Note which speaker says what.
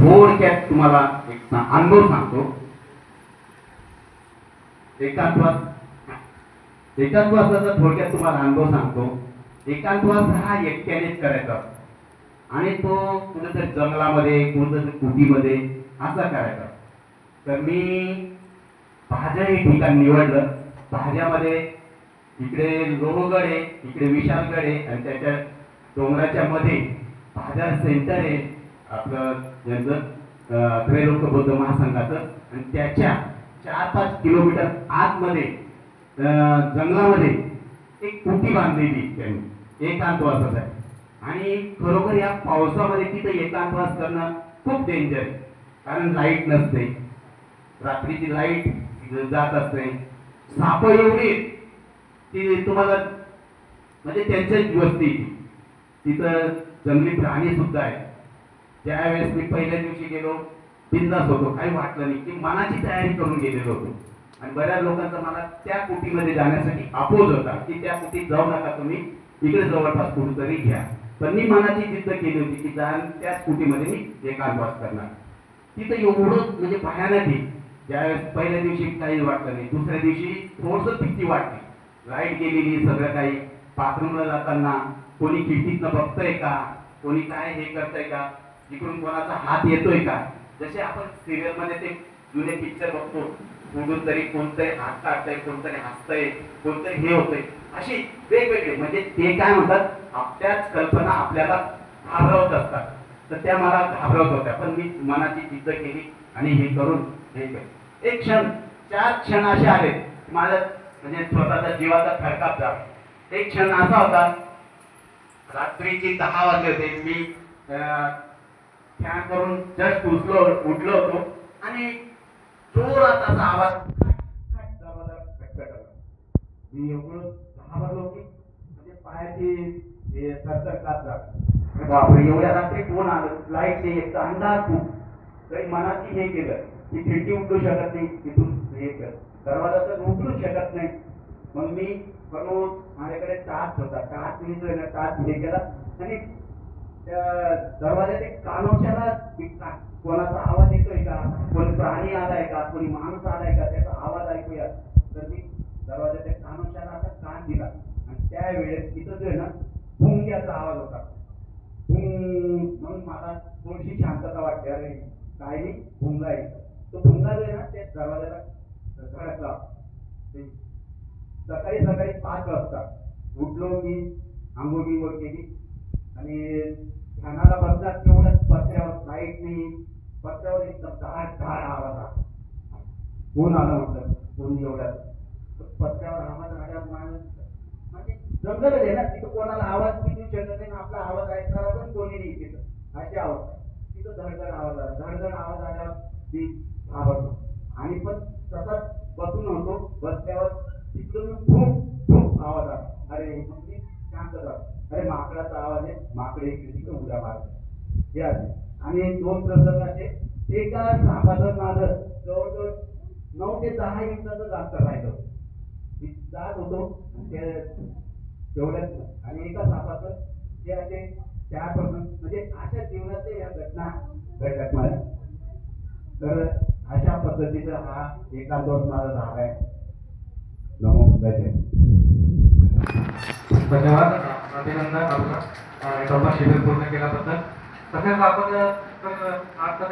Speaker 1: थोडक्यात तुम्हाला एक अनुभव सांगतो. एकांतवासाचा थोडक्यात तुम्हाला अनुभव सांगतो. एकांतवास हा एकट्यानेच करायचा आणि तो कुठेतरी जंगलामध्ये कुठेतरी कुटीमध्ये असा करायचा. तर मी भाज्या हे ठिकाण निवडलं. भाज्यामध्ये इकडे लोहगड आहे, इकडे विशालगड आहे आणि त्याच्या डोंगराच्या मध्ये भाज्या सेंटर आहे आपलं यांचं त्रैलोक्य बौद्ध महासंघाचं. आणि त्याच्या 4-5 किलोमीटर आतमध्ये जंगलामध्ये एक कुटी बांधलेली त्यांनी एकांतवासाच आहे. आणि खरोखर या पावसामध्ये तिथे एकांतवास करणं खूप डेंजर आहे, कारण लाईट नसते, रात्रीची लाईट जात असते, साप एवढी ती तुम्हाला म्हणजे त्यांच्याच वस्ती तिथं जंगली प्राणी सुद्धा आहे. त्यावेळेस मी पहिल्या दिवशी गेलो, बिंदास होतो, काही वाटलं नाही, की मनाची तयारी करून गेलेलो होतो. आणि बऱ्याच लोकांचा मला त्या कुटीमध्ये जाण्यासाठी अपोज होता की त्या कुटीत जाऊ नका, तुम्ही इकडे जवळपास कुठेतरी घ्या. पण मी मनाची जिद्द केली होती की त्याच कुटीमध्ये मी एकांतवास करणार. तिथं एवढं म्हणजे भयानक आहे. ज्यावेळेस पहिल्या दिवशी काही वाटलं नाही, दुसऱ्या दिवशी थोडस भीती वाटली. लाईट गेलेली, सगळं काही. बाथरूमला जाताना कोणी खिडकीतनं बघतंय का, कोणी काय हे करतंय का, इकडून कोणाचा हात येतोय का. जसे आपण सिरियल मध्ये ते जुने पिक्चर बघतो, कुठून तरी कोणतरी हात काढतंय, कोणतरी हसतंय, कोणतरी हे होतंय, अशी वेगवेगळे म्हणजे ते काय म्हणतात, आपल्याच कल्पना आपल्याला घाबरवत असतात. तर त्या मला घाबरवत होत्या, पण मी मनाची जिद्द केली आणि हे करून हे केलं. एक क्षण, 4 क्षण असे आले माझ्या म्हणजे स्वतःचा जीवाचा थरकाप झाला. एक क्षण असा होता, रात्रीची 10 वाजले होते, मी फॅन करून जस्ट उठलो होतो आणि जोरात असा आवाज खटखटला. मी एवढं घाबरलो की म्हणजे पायाची थरथर काप झाली. बापरे, एवढ्या रात्री कोण आलं, लाईट नाही, एक अंधार खूप. तरी मनाची हे केलं की खिडकी उठू शकत नाही, तिथून हे कर, दरवाजा तर उठू शकत नाही. मग मी बरोबर माझ्याकडे टाच होता, टाच मी टाच हे केला आणि दरवाजाच्या कानोशाला कोणाचा आवाज येतोय का, कोणी प्राणी आलाय का, कोणी माणूस आलाय का, त्याचा आवाज ऐकूया. तर मी दरवाजाच्या कानोशाला असा कान दिला आणि त्यावेळेस तिथं जो आहे ना भुंग्याचा आवाज होता. म्हणून मला थोडीशी शांतता वाटते, अरे काय नाही, भुंगा आहे. तो भुंगा जो आहे ना त्या दरवाजाला धडकला. सकाळी 5 वाजता उठलो मी, आंघोळी वर केली आणि ध्यानाला बसला. तेवढ्याच पत्र्यावर लाईट नाही, पत्र्यावर एकदम धाड आवाज आला. कोण आला म्हटलं, कोण एवढ्यात पत्र्यावर आवाज आल्या म्हणजे जंगल आहे ना, तिथं कोणाला आवाज बी देऊ शकत नाही, आपला आवाज ऐकणारा पण कोणी नाही तिथं, अशी अवस्था. तिथं धडधड आवाज आला. धडधड आवाज आल्यावर ती घाबरतो आणि पण तसाच बसून होतो. बसल्यावर तिकडून खूप आवाज आला. अरे म्हणजे शांत झाला. अरे माकडाचा आवाज आहे, माकडे इकडे तिकडे उड्या मारतात हे असे. आणि 2 प्रसंग असे. एका सापाचं माझं जवळजवळ 9 ते 10 इंचाचं जास्त राहिलं, जात होतो तेवढ्याच. आणि एका सापाचं जे असे 4 प्रसंग म्हणजे अशा जीवनात या घटना घडल्यात माझ्या. तर अशा पद्धतीचा हा एकांतवास माझा झाला आहे. नमो बुद्धाय.
Speaker 2: धन्यवाद अभिनंदन आपला शिबिर पूर्ण केल्याबद्दल. तसेच आपण आता